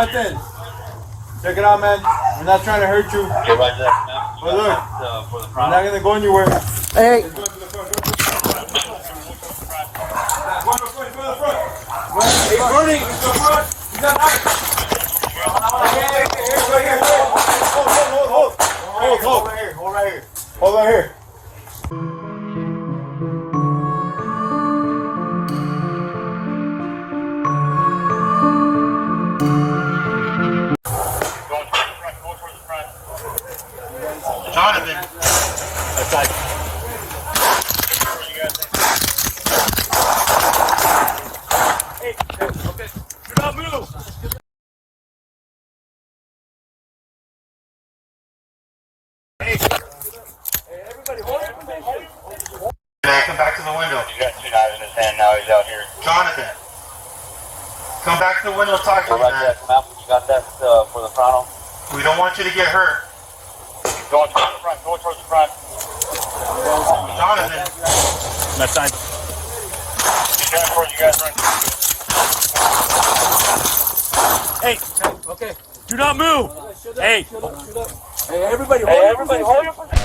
Jonathan, check it out, man. We're not trying to hurt you. Okay, right there, man. But look, For the we're front. not gonna go anywhere. Hey, Go to the front. Go to the front. He's running. He's the front. He's not nice. Here. Hold right here. Hold right here. Jonathan. Outside. Hey, okay. Do not move. Hey, everybody, hold your position. Come back to the window. He's got 2 knives in his hand now. He's out here. Jonathan. Come back to the window, talk to me, Right man. there, come out. You got that for the frontal? We don't want you to get hurt. Going towards the front. Going towards the front. Jonathan. Left side. He's going towards you guys right now. Hey, okay. Do not move. Hey. hey, everybody, Hey, everybody, hold your position.